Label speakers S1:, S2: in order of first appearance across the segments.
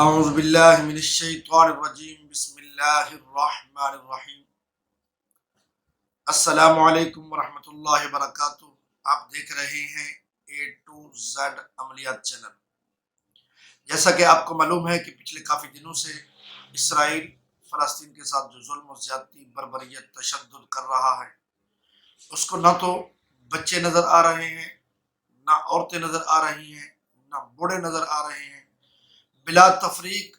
S1: اعوذ باللہ من الشیطان الرجیم بسم اللہ الرحمن الرحیم۔ السلام علیکم ورحمۃ اللہ وبرکاتہ۔ آپ دیکھ رہے ہیں اے ٹو زیڈ عملیات چینل۔ جیسا کہ آپ کو معلوم ہے کہ پچھلے کافی دنوں سے اسرائیل فلسطین کے ساتھ جو ظلم و زیادتی، بربریت، تشدد کر رہا ہے، اس کو نہ تو بچے نظر آ رہے ہیں، نہ عورتیں نظر آ رہی ہیں، نہ بوڑھے نظر آ رہے ہیں، بلا تفریق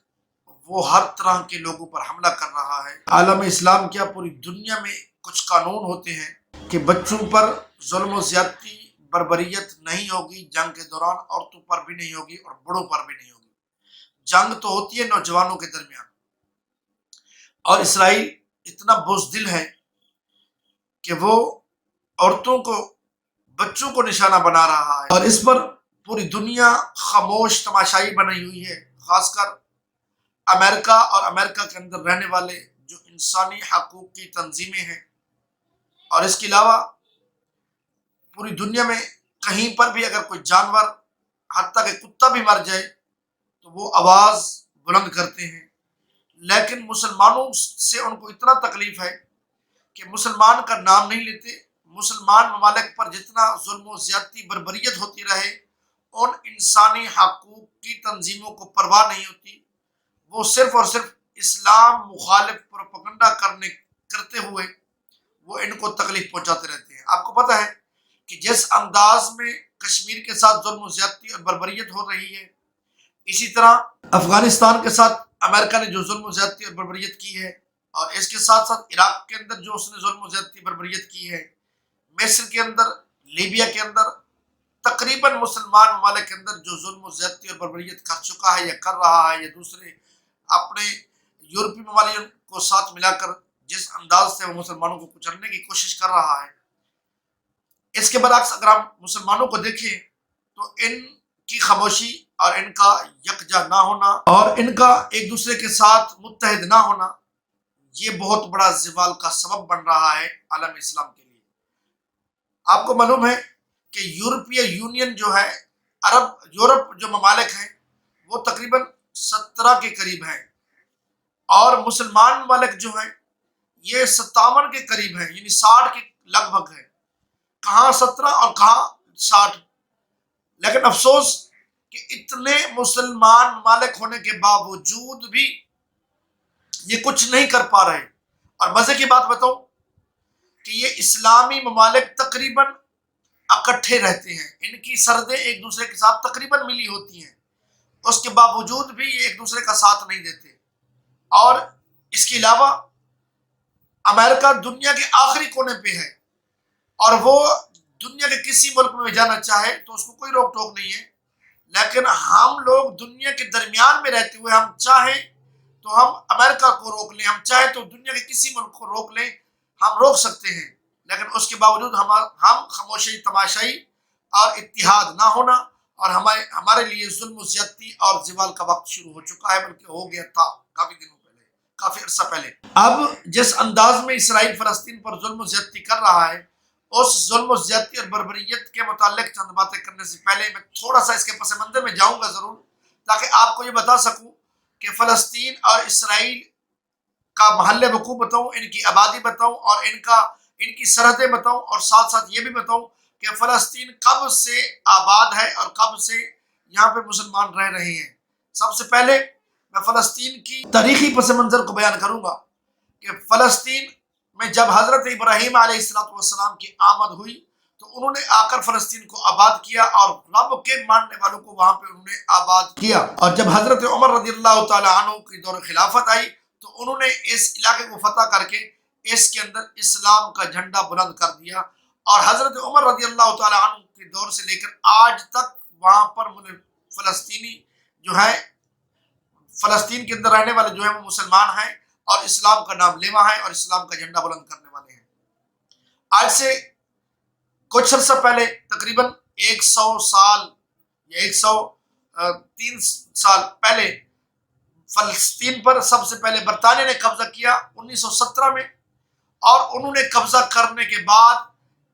S1: وہ ہر طرح کے لوگوں پر حملہ کر رہا ہے۔ عالم اسلام کیا پوری دنیا میں کچھ قانون ہوتے ہیں کہ بچوں پر ظلم و زیادتی، بربریت نہیں ہوگی، جنگ کے دوران عورتوں پر بھی نہیں ہوگی اور بڑوں پر بھی نہیں ہوگی۔ جنگ تو ہوتی ہے نوجوانوں کے درمیان، اور اسرائیل اتنا بزدل ہے کہ وہ عورتوں کو، بچوں کو نشانہ بنا رہا ہے، اور اس پر پوری دنیا خاموش تماشائی بنی ہوئی ہے۔ خاص کر امریکہ اور امریکہ کے اندر رہنے والے جو انسانی حقوق کی تنظیمیں ہیں، اور اس کے علاوہ پوری دنیا میں کہیں پر بھی اگر کوئی جانور، حتیٰ کہ کتا بھی مر جائے تو وہ آواز بلند کرتے ہیں۔ لیکن مسلمانوں سے ان کو اتنا تکلیف ہے کہ مسلمان کا نام نہیں لیتے۔ مسلمان ممالک پر جتنا ظلم و زیادتی، بربریت ہوتی رہے، ان انسانی حقوق کی تنظیموں کو پرواہ نہیں ہوتی۔ وہ صرف اور صرف اسلام مخالف پروپیگنڈا کرتے ہوئے وہ ان کو تکلیف پہنچاتے رہتے ہیں۔ آپ کو پتہ ہے کہ جس انداز میں کشمیر کے ساتھ ظلم و زیادتی اور بربریت ہو رہی ہے، اسی طرح افغانستان کے ساتھ امریکہ نے جو ظلم و زیادتی اور بربریت کی ہے، اور اس کے ساتھ ساتھ عراق کے اندر جو اس نے ظلم و زیادتی بربریت کی ہے، مصر کے اندر، لیبیا کے اندر، تقریباً مسلمان ممالک کے اندر جو ظلم و زیادتی اور بربریت کر چکا ہے یا کر رہا ہے، یا دوسرے اپنے یورپی ممالک کو ساتھ ملا کر جس انداز سے وہ مسلمانوں کو کچلنے کی کوشش کر رہا ہے، اس کے برعکس اگر ہم مسلمانوں کو دیکھیں تو ان کی خاموشی اور ان کا یکجا نہ ہونا اور ان کا ایک دوسرے کے ساتھ متحد نہ ہونا، یہ بہت بڑا زوال کا سبب بن رہا ہے عالم اسلام کے لیے۔ آپ کو معلوم ہے کہ یورپی یونین جو ہے، یورپ جو ممالک ہیں، وہ تقریباً 17 کے قریب ہیں، اور مسلمان ممالک جو ہیں یہ 57 کے قریب ہیں، یعنی 60 کے لگ بھگ ہے۔ کہاں 17 اور کہاں 60۔ لیکن افسوس کہ اتنے مسلمان ممالک ہونے کے باوجود بھی یہ کچھ نہیں کر پا رہے۔ اور مزے کی بات بتاؤں کہ یہ اسلامی ممالک تقریباً اکٹھے رہتے ہیں، ان کی سرحدیں ایک دوسرے کے ساتھ تقریباً ملی ہوتی ہیں، اس کے باوجود بھی یہ ایک دوسرے کا ساتھ نہیں دیتے۔ اور اس کے علاوہ امریکہ دنیا کے آخری کونے پہ ہے، اور وہ دنیا کے کسی ملک میں جانا چاہے تو اس کو کوئی روک ٹوک نہیں ہے۔ لیکن ہم لوگ دنیا کے درمیان میں رہتے ہوئے ہم چاہیں تو ہم امریکہ کو روک لیں، ہم چاہیں تو دنیا کے کسی ملک کو روک لیں، ہم روک سکتے ہیں۔ لیکن اس کے باوجود ہم خاموشی تماشائی اور اتحاد نہ ہونا، اور ہمارے لیے ظلم و زیادتی اور زوال کا وقت شروع ہو چکا ہے، بلکہ ہو گیا تھا کافی دنوں پہلے، کافی عرصہ پہلے۔ اب جس انداز میں اسرائیل فلسطین پر ظلم و زیادتی کر رہا ہے، اس ظلم و زیادتی اور بربریت کے متعلق چند باتیں کرنے سے پہلے میں تھوڑا سا اس کے پس منظر میں جاؤں گا ضرور، تاکہ آپ کو یہ بتا سکوں کہ فلسطین اور اسرائیل کا محل وقوع بتاؤں، ان کی آبادی بتاؤں، اور ان کی سرحدیں بتاؤں، اور ساتھ ساتھ یہ بھی بتاؤں کہ فلسطین کب سے آباد ہے اور کب سے یہاں پہ مسلمان رہ رہے ہیں۔ سب سے پہلے میں فلسطین کی تاریخی پس منظر کو بیان کروں گا کہ فلسطین میں جب حضرت ابراہیم علیہ السلام کی آمد ہوئی تو انہوں نے آ کر فلسطین کو آباد کیا، اور رب کے ماننے والوں کو وہاں پہ انہوں نے آباد کیا۔ اور جب حضرت عمر رضی اللہ تعالی عنہ کی دور خلافت آئی تو انہوں نے اس علاقے کو فتح کر کے اس کے اندر اسلام کا جھنڈا بلند کر دیا، اور حضرت عمر رضی اللہ تعالی عنہ کے دور سے لے کر آج تک وہاں پر فلسطینی جو ہے، فلسطین کے اندر رہنے والے جو ہیں وہ مسلمان ہیں، اور اسلام کا نام لیوا ہیں، اور اسلام کا جھنڈا بلند کرنے والے ہیں۔ آج سے کچھ عرصہ پہلے، تقریباً 100 سال یا 103 سال پہلے، فلسطین پر سب سے پہلے برطانیہ نے قبضہ کیا 1917 میں، اور انہوں نے قبضہ کرنے کے بعد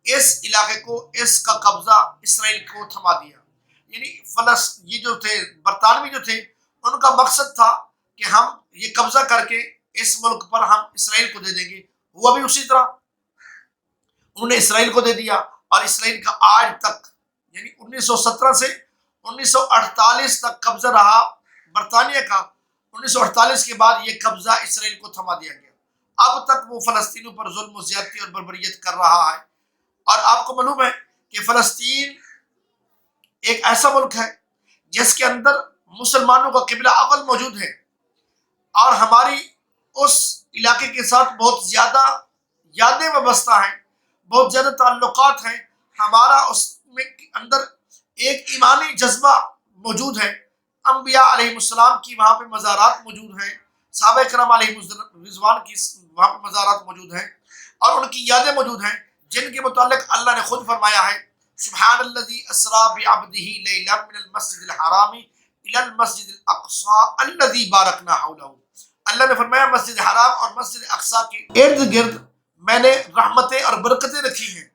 S1: اس علاقے کو، اس کا قبضہ اسرائیل کو تھما دیا۔ یعنی یہ جو تھے برطانوی جو تھے، ان کا مقصد تھا کہ ہم یہ قبضہ کر کے اس ملک پر ہم اسرائیل کو دے دیں گے۔ ہوا بھی اسی طرح، انہوں نے اسرائیل کو دے دیا، اور اسرائیل کا آج تک یعنی 1917 سے 1948 تک قبضہ رہا برطانیہ کا۔ 1948 کے بعد یہ قبضہ اسرائیل کو تھما دیا گیا۔ اب تک وہ فلسطینیوں پر ظلم و زیادتی اور بربریت کر رہا ہے۔ اور آپ کو معلوم ہے کہ فلسطین ایک ایسا ملک ہے جس کے اندر مسلمانوں کا قبلہ اول موجود ہے، اور ہماری اس علاقے کے ساتھ بہت زیادہ یادیں وابستہ ہیں، بہت زیادہ تعلقات ہیں۔ ہمارا اس میں اندر ایک ایمانی جذبہ موجود ہے۔ انبیاء علیہ السلام کی وہاں پہ مزارات موجود ہیں، صحابہ کرام علیہ رضوان کی وہاں پہ مزارات موجود ہیں، اور ان کی یادیں موجود ہیں، جن کے متعلق اللہ نے خود فرمایا ہے سبحان الذی اسری بعبدہ لیلا من المسجد الحرام الی المسجد الاقصی الذی بارکنا حولہ۔ اللہ نے فرمایا مسجد حرام اور مسجد اقصی کے ارد گرد میں نے رحمتیں اور برکتیں رکھی ہیں،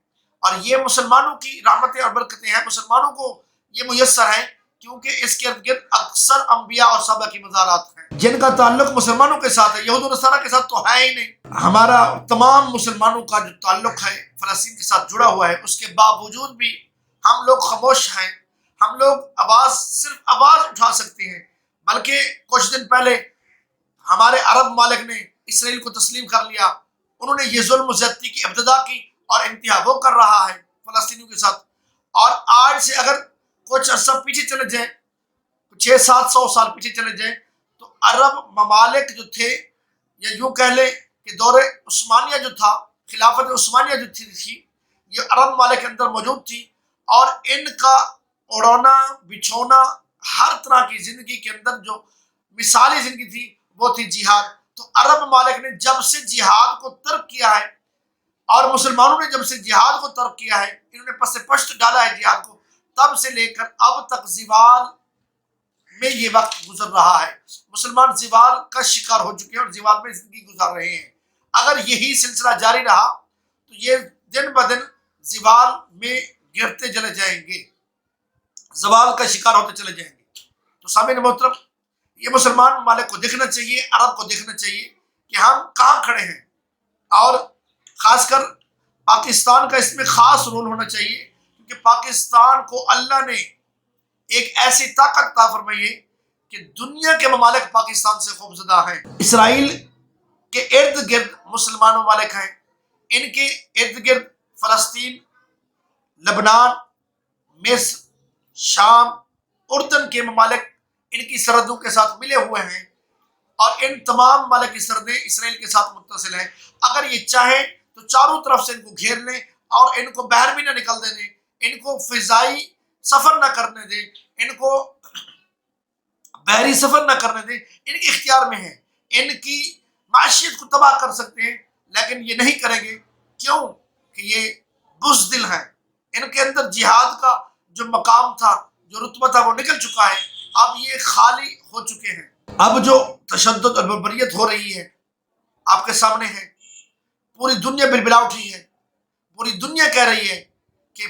S1: اور یہ مسلمانوں کی رحمتیں اور برکتیں ہیں، مسلمانوں کو یہ میسر ہیں کیونکہ اس کے ارد گرد اکثر انبیاء اور صحابہ کی مزارات ہیں جن کا تعلق مسلمانوں کے ساتھ ہے، یہود و نصارہ کے ساتھ تو ہے ہی نہیں۔ ہمارا تمام مسلمانوں کا جو تعلق ہے فلسطین کے ساتھ جڑا ہوا ہے، اس کے باوجود بھی ہم لوگ خاموش ہیں۔ ہم لوگ صرف آواز اٹھا سکتے ہیں، بلکہ کچھ دن پہلے ہمارے عرب ممالک نے اسرائیل کو تسلیم کر لیا۔ انہوں نے یہ ظلم و زیادتی کی ابتدا کی، اور انتہا وہ کر رہا ہے فلسطینیوں کے ساتھ۔ اور آج سے اگر کچھ عرصہ پیچھے چلے جائیں، 600-700 سال پیچھے چلے جائیں، تو عرب ممالک جو تھے، یا یوں کہہ لیں کہ دور عثمانیہ جو تھا، خلافت عثمانیہ جو تھی، یہ عرب ممالک کے اندر موجود تھی، اور ان کا اڑونا بچھونا ہر طرح کی زندگی کے اندر جو مثالی زندگی تھی وہ تھی جہاد۔ تو عرب ممالک نے جب سے جہاد کو ترک کیا ہے، اور مسلمانوں نے جب سے جہاد کو ترک کیا ہے، انہوں نے پس پشت ڈالا ہے جہاد کو، تب سے لے کر اب تک زوال میں یہ وقت گزر رہا ہے۔ مسلمان زوال کا شکار ہو چکے ہیں اور زوال میں زندگی گزار رہے ہیں۔ اگر یہی سلسلہ جاری رہا تو یہ دن بدن زوال میں گرتے چلے جائیں گے، زوال کا شکار ہوتے چلے جائیں گے۔ تو سامعین محترم، یہ مسلمان ممالک کو دیکھنا چاہیے، عرب کو دیکھنا چاہیے کہ ہم کہاں کھڑے ہیں، اور خاص کر پاکستان کا اس میں خاص رول ہونا چاہیے، کیونکہ پاکستان کو اللہ نے ایک ایسی طاقت عطا فرمائی ہے کہ دنیا کے ممالک پاکستان سے خوفزدہ ہیں۔ اسرائیل کے ارد گرد مسلمان ممالک ہیں، ان کے ارد گرد فلسطین، لبنان، مصر، شام، اردن کے ممالک ان کی سرحدوں کے ساتھ ملے ہوئے ہیں، اور ان تمام ممالک کی سرحدیں اسرائیل کے ساتھ متصل ہیں۔ اگر یہ چاہیں تو چاروں طرف سے ان کو گھیر لیں، اور ان کو باہر بھی نہ نکل دیں، ان کو فضائی سفر نہ کرنے دیں، ان کو بحری سفر نہ کرنے دیں، ان کے اختیار میں ہے، ان کی معیشت کو تباہ کر سکتے ہیں، لیکن یہ نہیں کریں گے۔ کیوں؟ کہ یہ بزدل ہیں، ان کے اندر جہاد کا جو مقام تھا، جو رتبہ تھا، وہ نکل چکا ہے، اب یہ خالی ہو چکے ہیں۔ اب جو تشدد اور بربریت ہو رہی ہے آپ کے سامنے ہے، پوری دنیا بلبلا اٹھی ہے، پوری دنیا کہہ رہی ہے کہ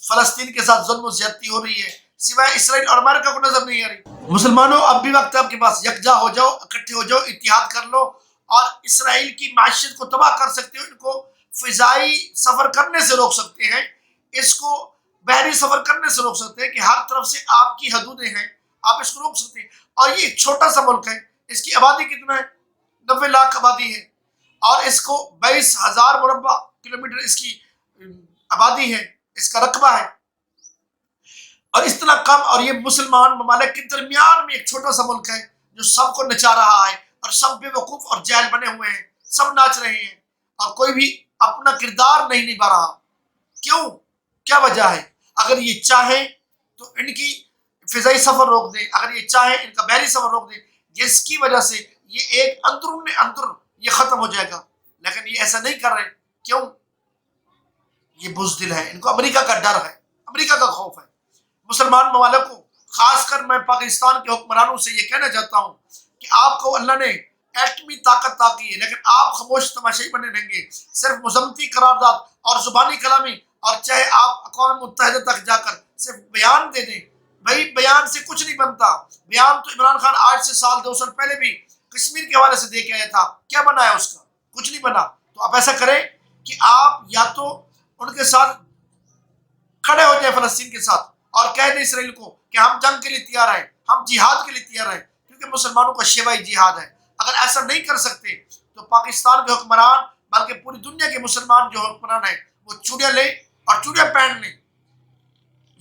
S1: فلسطین کے ساتھ ظلم و زیادتی ہو رہی ہے، سوائے اسرائیل اور امریکہ کو نظر نہیں آ رہی۔ مسلمانوں، اب بھی وقت ہے آپ کے پاس، یکجا ہو جاؤ، اکٹھے ہو جاؤ، اتحاد کر لو، اور اسرائیل کی معیشت کو تباہ کر سکتے ہو، ان کو فضائی سفر کرنے سے روک سکتے ہیں، اس کو بحری سفر کرنے سے روک سکتے ہیں، کہ ہر طرف سے آپ کی حدودیں ہیں، آپ اس کو روک سکتے ہیں۔ اور یہ ایک چھوٹا سا ملک ہے، اس کی آبادی کتنا ہے؟ 90 لاکھ آبادی ہے، اور اس کو 22,000 مربع کلومیٹر اس کی آبادی ہے، اس کا رقبہ ہے، اور اس طرح کم، اور یہ مسلمان ممالک کے درمیان میں ایک چھوٹا سا ملک ہے جو سب کو نچا رہا ہے، اور سب بے وقوف اور جاہل بنے ہوئے ہیں، سب ناچ رہے ہیں، اور کوئی بھی اپنا کردار نہیں نبھا رہا۔ کیوں؟ کیا وجہ ہے؟ اگر یہ چاہیں تو ان کی فضائی سفر روک دیں، اگر یہ چاہیں ان کا بحری سفر روک دیں، جس کی وجہ سے یہ ایک اندر یہ ختم ہو جائے گا، لیکن یہ ایسا نہیں کر رہے۔ کیوں؟ یہ بزدل ہے، ان کو امریکہ کا ڈر ہے، امریکہ کا خوف ہے۔ مسلمان ممالک کو، خاص کر میں پاکستان کے حکمرانوں سے یہ کہنا چاہتا ہوں کہ آپ کو اللہ نے ایٹمی طاقت عطا کی ہے، لیکن آپ خاموش تماشائی بنے رہیں گے، صرف مذمتی قرارداد اور زبانی کلامی، اور چاہے آپ اقوام متحدہ تک جا کر صرف بیان دے دیں، بھائی بیان سے کچھ نہیں بنتا. بیان تو عمران خان 8 سے 2 سال پہلے بھی کشمیر کے حوالے سے دے کے آیا تھا. کیا بنا ہے اس کا؟ کچھ نہیں بنا. تو آپ ایسا کریں کہ آپ یا تو ان کے ساتھ کھڑے ہو جائیں فلسطین کے ساتھ اور کہہ دیں اسرائیل کو کہ ہم جنگ کے لیے تیار ہیں, ہم جہاد کے لیے تیار ہیں, کیونکہ مسلمانوں کا شیوائی جہاد ہے. اگر ایسا نہیں کر سکتے تو پاکستان کے حکمران بلکہ پوری دنیا کے مسلمان جو حکمران ہیں وہ چوڑیاں لیں اور چوڑیاں پہن لیں.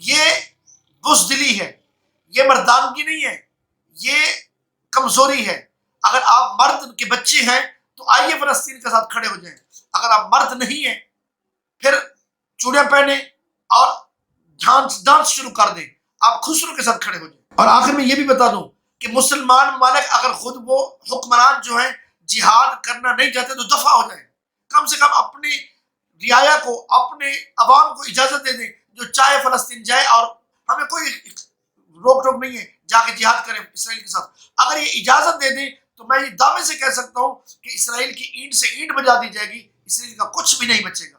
S1: یہ بزدلی ہے, یہ مردانگی نہیں ہے, یہ کمزوری ہے. اگر آپ مرد کے بچے ہیں تو آئیے فلسطین کے ساتھ کھڑے ہو جائیں. اگر آپ مرد نہیں ہیں پھر چوڑیاں پہنے اور ڈانس شروع کر دیں, آپ خسرو کے ساتھ کھڑے ہو جائیں. اور آخر میں یہ بھی بتا دوں کہ مسلمان ممالک اگر خود وہ حکمران جو ہیں جہاد کرنا نہیں چاہتے تو دفع ہو جائیں. کم سے کم اپنی رعایا کو, اپنے عوام کو اجازت دے دیں, جو چاہے فلسطین جائے اور ہمیں کوئی روک ٹوک نہیں ہے, جا کے جہاد کریں اسرائیل کے ساتھ. اگر یہ اجازت دے دیں تو میں یہ دعوے سے کہہ سکتا ہوں کہ اسرائیل کی اینٹ سے اینٹ بجا دی جائے گی, اسرائیل کا کچھ بھی نہیں بچے گا.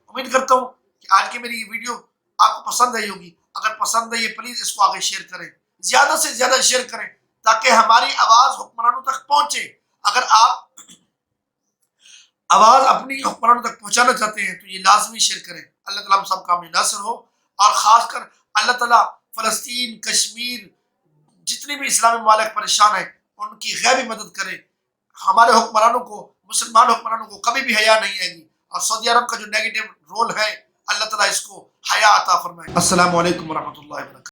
S1: امید کرتا ہوں کہ آج کی میری یہ ویڈیو آپ کو پسند آئی ہوگی. اگر پسند آئی ہے پلیز اس کو آگے شیئر کریں, زیادہ سے زیادہ شیئر کریں تاکہ ہماری آواز حکمرانوں تک پہنچے. اگر آپ آواز اپنی حکمرانوں تک پہنچانا چاہتے ہیں تو یہ لازمی شیئر کریں. اللہ تعالیٰ ہم سب کا ناصر ہو, اور خاص کر اللہ تعالیٰ فلسطین, کشمیر, جتنے بھی اسلامی ممالک پریشان ہیں ان کی غیبی مدد کرے. ہمارے حکمرانوں کو, مسلمان حکمرانوں کو کبھی بھی حیا نہیں آئے گی, اور سعودی عرب کا جو نیگیٹو رول ہے اللہ تعالیٰ اس کو حیا عطا فرمائے. السلام علیکم ورحمۃ اللہ وبرکاتہ.